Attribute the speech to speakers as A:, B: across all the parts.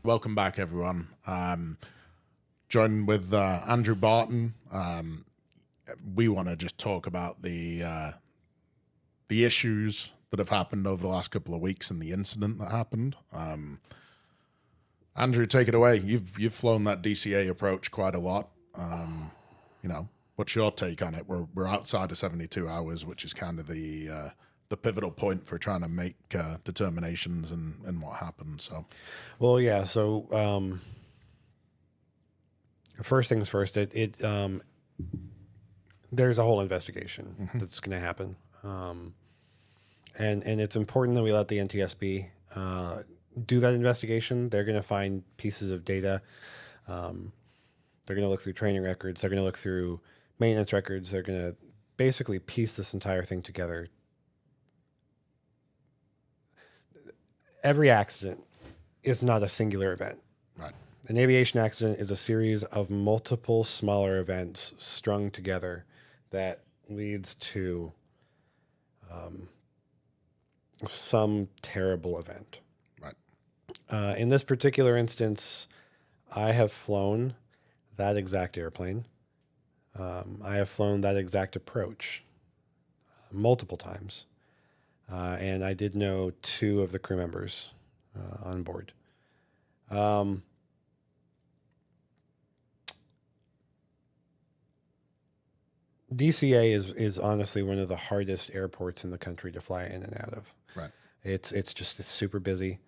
A: Welcome back, everyone. Joined with Andrew Barton. We want to just talk about the issues that have happened over the last couple of weeks and the incident that happened. Andrew, take it away. You've flown that DCA approach quite a lot. What's your take on it? We're outside of 72 hours, which is kind of the pivotal point for trying to make determinations and what happened. So,
B: well, yeah. So, first things first. There's a whole investigation that's going to happen, and it's important that we let the NTSB do that investigation. They're going to find pieces of data. They're going to look through training records. They're going to look through maintenance records. They're going to basically piece this entire thing together. Every accident is not a singular event.
A: right,
B: An aviation accident is a series of multiple smaller events strung together that leads to some terrible event.
A: right,
B: In this particular instance, I have flown that exact airplane. I have flown that exact approach multiple times. And I did know two of the crew members on board. DCA is honestly one of the hardest airports in the country to fly in and out of.
A: right,
B: It's super busy.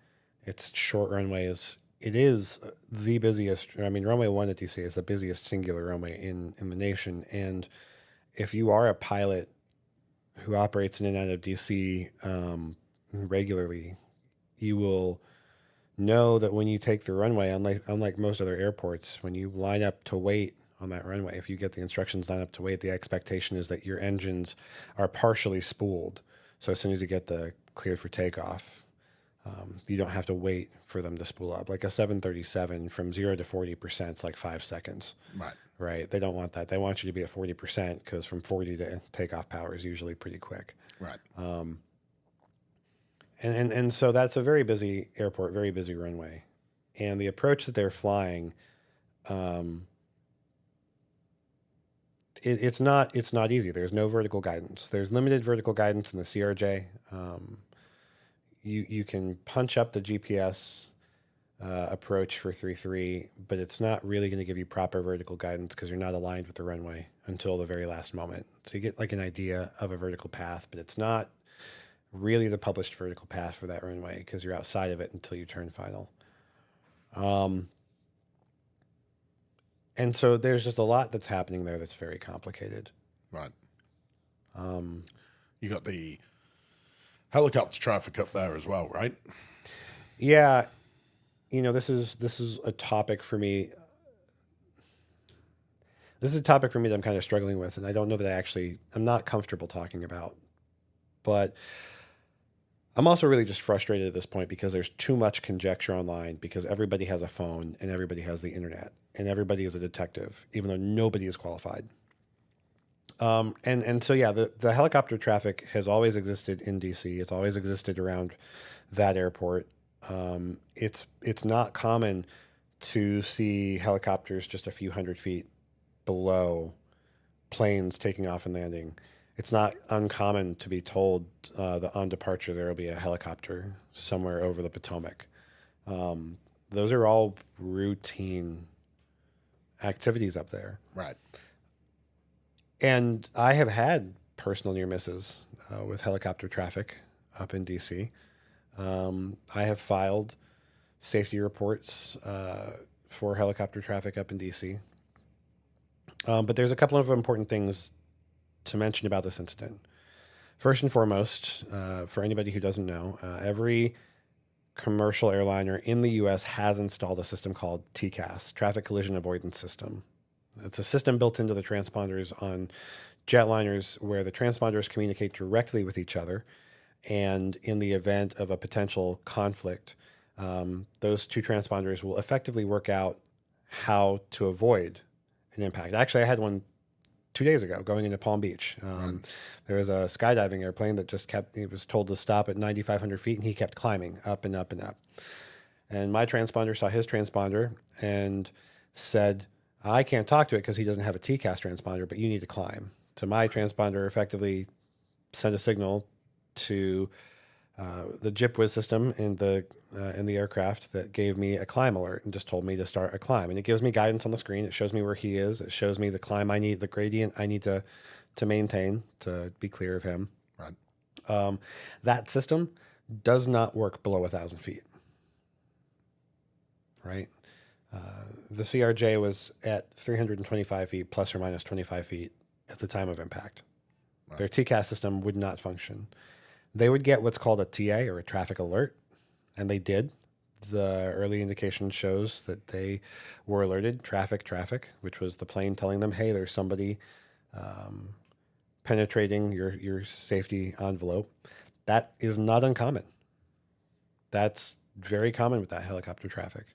B: It's short runways. It is the busiest. I mean, runway 1 at DCA is the busiest singular runway in the nation. And if you are a pilot who operates in and out of DC regularly, you will know that when you take the runway, unlike most other airports, when you line up to wait on that runway, if you get the instructions line up to wait, the expectation is that your engines are partially spooled. So as soon as you get the cleared for takeoff, you don't have to wait for them to spool up. Like a 737 from 0 to 40% is like 5 seconds.
A: right,
B: Right. They don't want that. They want you to be at 40% because from 40 to takeoff power is usually pretty quick.
A: right,
B: And so that's a very busy airport, very busy runway. And the approach that they're flying, it's not easy. There's no vertical guidance. There's limited vertical guidance in the CRJ. You can punch up the GPS approach for 3.3, but it's not really going to give you proper vertical guidance because you're not aligned with the runway until the very last moment. So you get like an idea of a vertical path, but it's not really the published vertical path for that runway because you're outside of it until you turn final. And so there's just a lot that's happening there that's very complicated.
A: right. You got the helicopter traffic up there as well, right?
B: Yeah, this is a topic for me. This is a topic for me that I'm kind of struggling with, and I don't know that I'm not comfortable talking about. But I'm also really just frustrated at this point because there's too much conjecture online because everybody has a phone and everybody has the internet and everybody is a detective, even though nobody is qualified. And so, yeah, the helicopter traffic has always existed in DC. It's always existed around that airport. It's not common to see helicopters just a few hundred feet below planes taking off and landing. It's not uncommon to be told that on departure there will be a helicopter somewhere over the Potomac. Those are all routine activities up there.
A: Right.
B: And I have had personal near misses with helicopter traffic up in DC. I have filed safety reports for helicopter traffic up in DC. But there's a couple of important things to mention about this incident. First and foremost, for anybody who doesn't know, every commercial airliner in the U.S. has installed a system called TCAS, Traffic Collision Avoidance System. It's a system built into the transponders on jetliners where the transponders communicate directly with each other. And in the event of a potential conflict, those two transponders will effectively work out how to avoid an impact. Actually, I had one 2 days ago going into Palm Beach. There was a skydiving airplane that just he was told to stop at 9,500 feet and he kept climbing up and up and up. And my transponder saw his transponder and said, I can't talk to it because he doesn't have a TCAS transponder, but you need to climb. So my transponder effectively sent a signal to the JIPWIZ system in the aircraft that gave me a climb alert and just told me to start a climb. And it gives me guidance on the screen. It shows me where he is. It shows me the climb I need, the gradient I need to maintain to be clear of him.
A: Right.
B: That system does not work below 1,000 feet. Right. The CRJ was at 325 feet plus or minus 25 feet at the time of impact. Right. Their TCAS system would not function. They would get what's called a TA or a traffic alert, and they did. The early indication shows that they were alerted, traffic, which was the plane telling them, hey, there's somebody penetrating your safety envelope. That is not uncommon. That's very common with that helicopter traffic.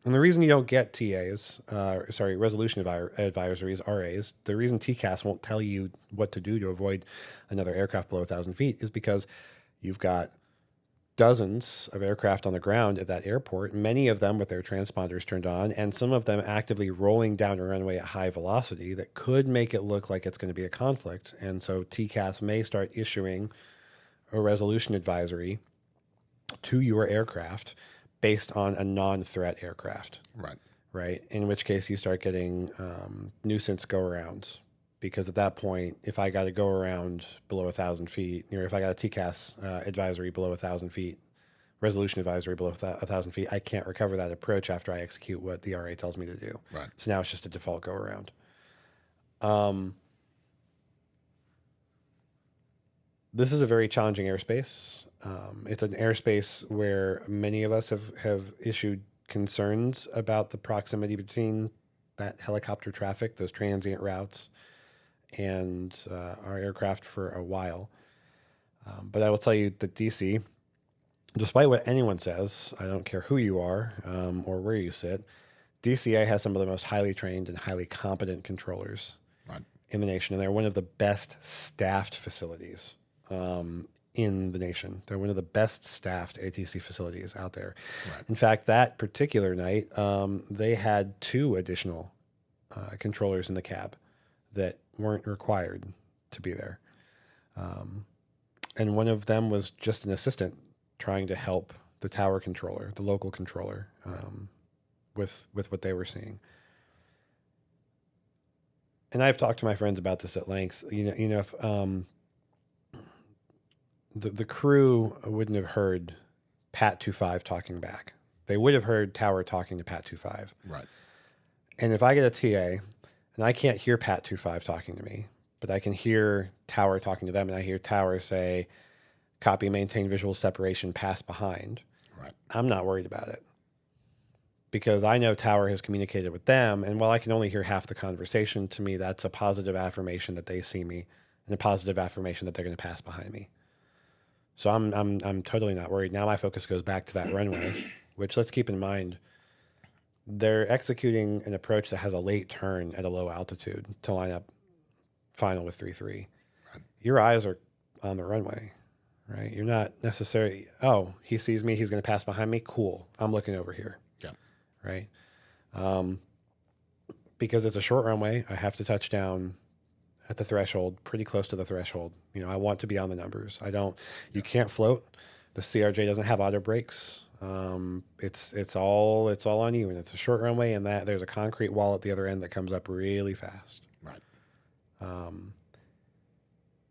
B: And the reason you don't get TAs, resolution advisories, RAs, the reason TCAS won't tell you what to do to avoid another aircraft below 1,000 feet is because you've got dozens of aircraft on the ground at that airport, many of them with their transponders turned on, and some of them actively rolling down a runway at high velocity that could make it look like it's going to be a conflict. And so TCAS may start issuing a resolution advisory to your aircraft based on a non-threat aircraft. Right. In which case you start getting nuisance go-arounds, because at that point, if I got to go around below 1,000 feet, or if I got a TCAS advisory below 1,000 feet, resolution advisory below 1,000 feet, I can't recover that approach after I execute what the RA tells me to do.
A: Right.
B: So now it's just a default go-around. This is a very challenging airspace. It's an airspace where many of us have issued concerns about the proximity between that helicopter traffic, those transient routes, and our aircraft for a while. But I will tell you that DC, despite what anyone says, I don't care who you are or where you sit, DCA has some of the most highly trained and highly competent controllers in the nation. And they're one of the best staffed facilities in the nation. They're one of the best staffed ATC facilities out there. Right. In fact, that particular night, they had 2 additional controllers in the cab that weren't required to be there. And one of them was just an assistant trying to help the tower controller, the local controller, with what they were seeing. And I've talked to my friends about this at length. If the crew wouldn't have heard Pat 25 talking back, they would have heard Tower talking to Pat 25.
A: Right.
B: And if I get a TA and I can't hear Pat 25 talking to me, but I can hear Tower talking to them, and I hear Tower say, copy, maintain visual separation, pass behind.
A: Right.
B: I'm not worried about it, because I know Tower has communicated with them. And while I can only hear half the conversation, to me, that's a positive affirmation that they see me, and a positive affirmation that they're going to pass behind me. So I'm totally not worried. Now my focus goes back to that runway, which, let's keep in mind, they're executing an approach that has a late turn at a low altitude to line up final with 3-3. Right. Your eyes are on the runway, right? You're not necessarily, oh, he sees me, he's going to pass behind me. Cool. I'm looking over here.
A: Yeah.
B: Right. Because it's a short runway, I have to touch down at the threshold, pretty close to the threshold. I want to be on the numbers. You can't float. The CRJ doesn't have auto brakes. It's all on you, and it's a short runway, and that there's a concrete wall at the other end that comes up really fast.
A: Right.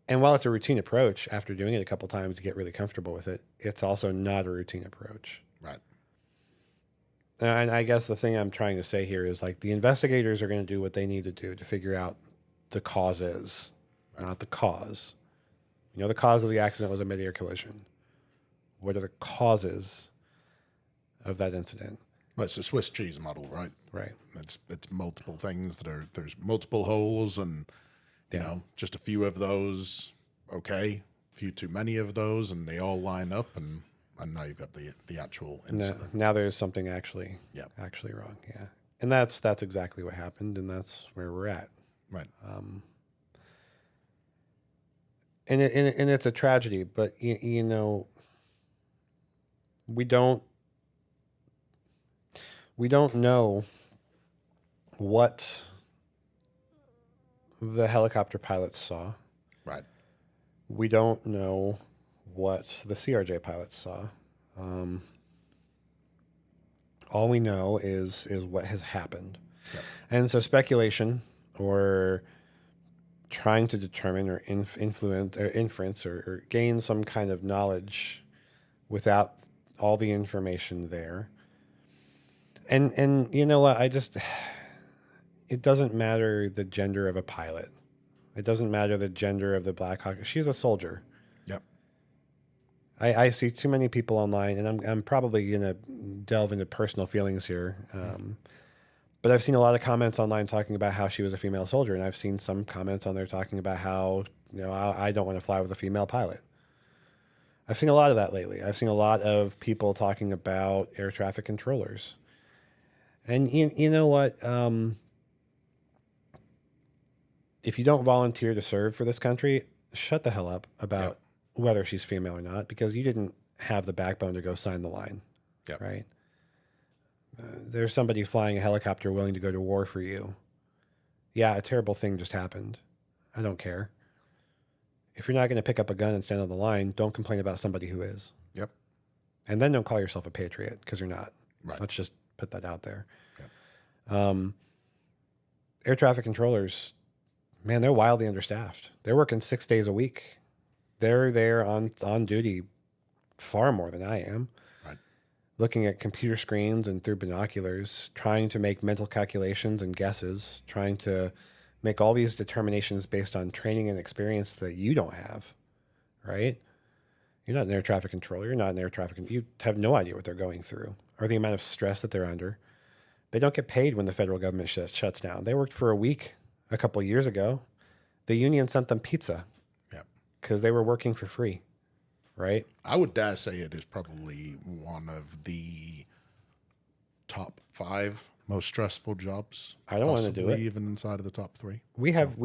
B: And while it's a routine approach, after doing it a couple times to get really comfortable with it, it's also not a routine approach.
A: Right.
B: And I guess the thing I'm trying to say here is, like, the investigators are going to do what they need to do to figure out the causes, not the cause. The cause of the accident was a mid-air collision. What are the causes of that incident?
A: Well, it's a Swiss cheese model, right?
B: Right.
A: It's multiple things there's multiple holes, and just a few of those, okay, a few too many of those, and they all line up, and now you've got the actual incident.
B: Now there's something actually wrong. Yeah. And that's exactly what happened, and that's where we're at.
A: Right.
B: And it's a tragedy, but we don't We don't know what the helicopter pilots saw.
A: Right.
B: We don't know what the CRJ pilots saw. All we know is what has happened.
A: Yep.
B: And so speculation or trying to determine or influence or inference or gain some kind of knowledge without all the information there. And you know what? It doesn't matter the gender of a pilot. It doesn't matter the gender of the Black Hawk. She's a soldier.
A: Yep.
B: I see too many people online, and I'm probably going to delve into personal feelings here. But I've seen a lot of comments online talking about how she was a female soldier, and I've seen some comments on there talking about how, I don't want to fly with a female pilot. I've seen a lot of that lately. I've seen a lot of people talking about air traffic controllers. And you know what? If you don't volunteer to serve for this country, shut the hell up about whether she's female or not, because you didn't have the backbone to go sign the line, right? There's somebody flying a helicopter willing to go to war for you. Yeah, a terrible thing just happened. I don't care. If you're not going to pick up a gun and stand on the line, don't complain about somebody who is.
A: Yep.
B: And then don't call yourself a patriot, because you're not.
A: Right.
B: Let's just put that out there.
A: Yep.
B: Air traffic controllers, man, they're wildly understaffed. They're working 6 days a week. They're there on duty far more than I am.
A: Right.
B: Looking at computer screens and through binoculars, trying to make mental calculations and guesses, trying to make all these determinations based on training and experience that you don't have, right? You're not an air traffic controller. You're not an air traffic. You have no idea what they're going through or the amount of stress that they're under. They don't get paid when the federal government shuts down. They worked for a week a couple of years ago. The union sent them pizza because they were working for free, right?
A: I would dare say it is probably one of the top 5 most stressful jobs.
B: I don't want to do it.
A: Even inside of the top 3.
B: We have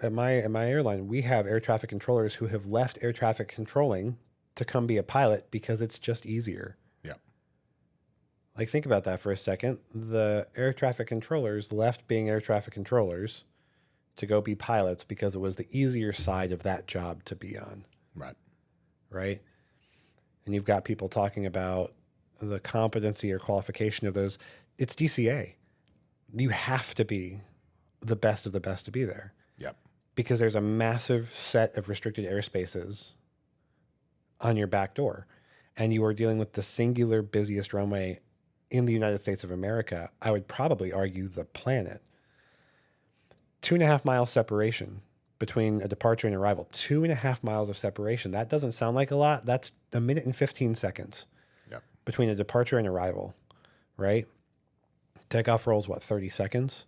B: at my airline, we have air traffic controllers who have left air traffic controlling to come be a pilot because it's just easier.
A: Yeah.
B: Like, think about that for a second. The air traffic controllers left being air traffic controllers to go be pilots because it was the easier side of that job to be on.
A: Right.
B: Right. And you've got people talking about the competency or qualification of those. It's DCA. You have to be the best of the best to be there.
A: Yep.
B: Because there's a massive set of restricted airspaces on your back door. And you are dealing with the singular busiest runway in the United States of America. I would probably argue the planet. 2.5 mile separation between a departure and arrival. 2.5 miles of separation. That doesn't sound like a lot. That's 1 minute and 15 seconds between a departure and arrival, right? Takeoff rolls, 30 seconds?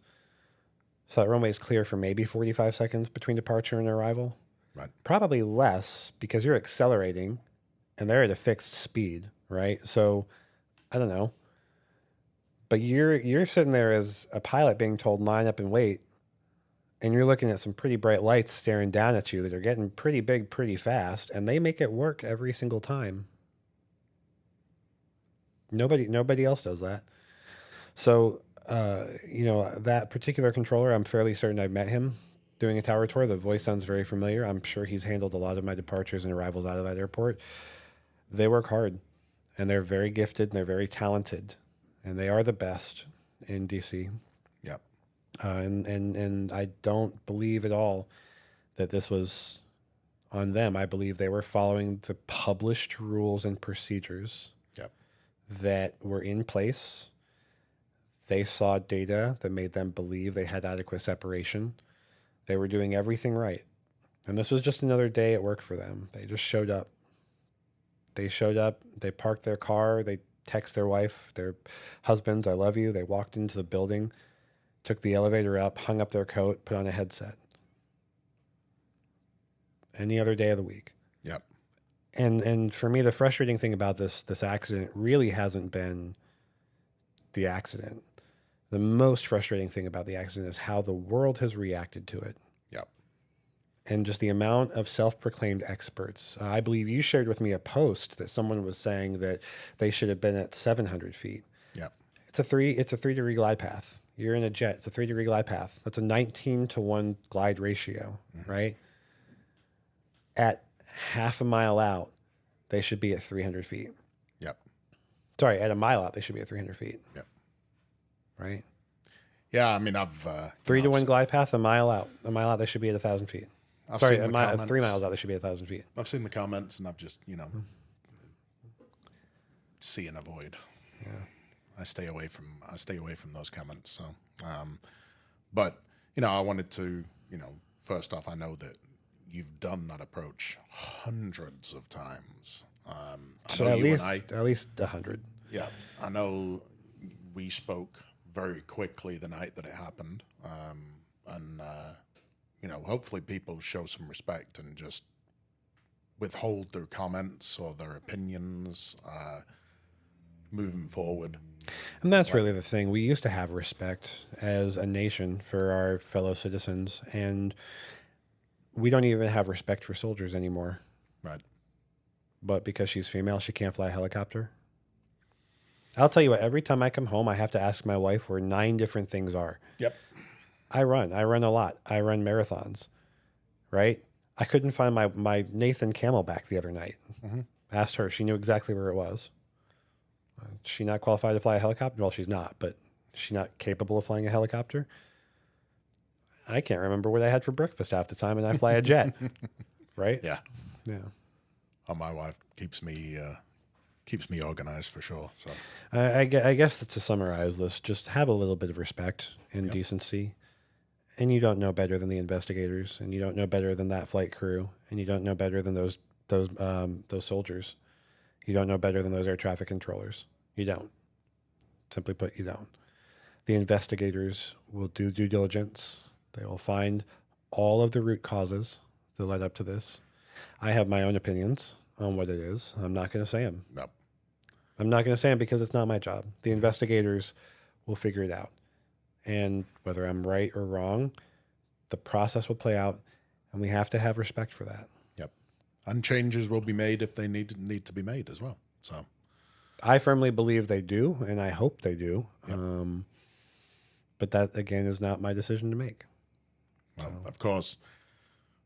B: So that runway is clear for maybe 45 seconds between departure and arrival.
A: Right.
B: Probably less because you're accelerating and they're at a fixed speed, right? So I don't know. But you're sitting there as a pilot being told line up and wait, and you're looking at some pretty bright lights staring down at you that are getting pretty big pretty fast, and they make it work every single time. Nobody else does that. So, that particular controller, I'm fairly certain I've met him doing a tower tour. The voice sounds very familiar. I'm sure he's handled a lot of my departures and arrivals out of that airport. They work hard, and they're very gifted, and they're very talented, and they are the best in DC.
A: Yep.
B: And I don't believe at all that this was on them. I believe they were following the published rules and procedures that were in place. They saw data that made them believe they had adequate separation. They were doing everything right. And this was just another day at work for them. They just showed up. They parked their car, they text their wife, their husbands, I love you. They walked into the building, took the elevator up, hung up their coat, put on a headset. Any other day of the week.
A: Yep.
B: And for me, the frustrating thing about this accident really hasn't been the accident. The most frustrating thing about the accident is how the world has reacted to it.
A: Yep.
B: And just the amount of self-proclaimed experts. I believe you shared with me a post that someone was saying that they should have been at 700 feet.
A: Yep.
B: It's a 3-degree glide path. You're in a jet. It's a 3-degree glide path. That's a 19-to-1 glide ratio, right? At half a mile out, they should be at 300 feet.
A: Yep.
B: Sorry, at a mile out, they should be at 300 feet.
A: Yep.
B: Right?
A: Yeah, I mean, I've
B: 3-to-1 glide path, a mile out. A mile out, they should be at 1,000 feet. Sorry,
A: seen the
B: 3 miles out, they should be at 1,000 feet.
A: I've seen the comments, and I've just see and avoid.
B: Yeah.
A: I stay away from those comments. So, but I wanted to first off, I know that you've done that approach hundreds of times.
B: So at least 100.
A: Yeah, I know we spoke very quickly the night that it happened, and hopefully people show some respect and just withhold their comments or their opinions moving forward.
B: And that's really the thing. We used to have respect as a nation for our fellow citizens, and we don't even have respect for soldiers anymore.
A: Right.
B: But because she's female, she can't fly a helicopter. I'll tell you what, every time I come home, I have to ask my wife where 9 different things are.
A: Yep.
B: I run a lot. I run marathons, right? I couldn't find my Nathan Camelback the other night.
A: Mm-hmm.
B: Asked her. She knew exactly where it was. She not qualified to fly a helicopter? Well, she's not, but she's not capable of flying a helicopter. I can't remember what I had for breakfast half the time, and I fly a jet, right?
A: Yeah.
B: Yeah.
A: Oh, my wife keeps me organized for sure. So
B: I guess to summarize this, just have a little bit of respect and decency. And you don't know better than the investigators, and you don't know better than that flight crew, and you don't know better than those soldiers. You don't know better than those air traffic controllers. You don't. Simply put, you don't. The investigators will do due diligence. They will find all of the root causes that led up to this. I have my own opinions on what it is. I'm not going to say them.
A: no.
B: I'm not going to say them because it's not my job. The investigators will figure it out. And whether I'm right or wrong, the process will play out, and we have to have respect for that.
A: Yep. And changes will be made if they need to be made as well. So
B: I firmly believe they do, and I hope they do.
A: Yep.
B: But that, again, is not my decision to make.
A: Well, of course,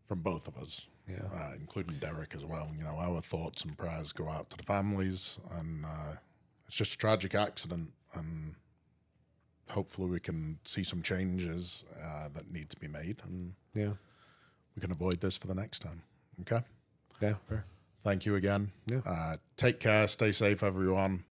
A: from both of us,
B: Yeah.
A: including Derek as well, our thoughts and prayers go out to the families, and it's just a tragic accident, and hopefully we can see some changes that need to be made, and
B: Yeah.
A: we can avoid this for the next time. Okay?
B: Yeah. Fair.
A: Thank you again.
B: Yeah.
A: Take care. Stay safe, everyone.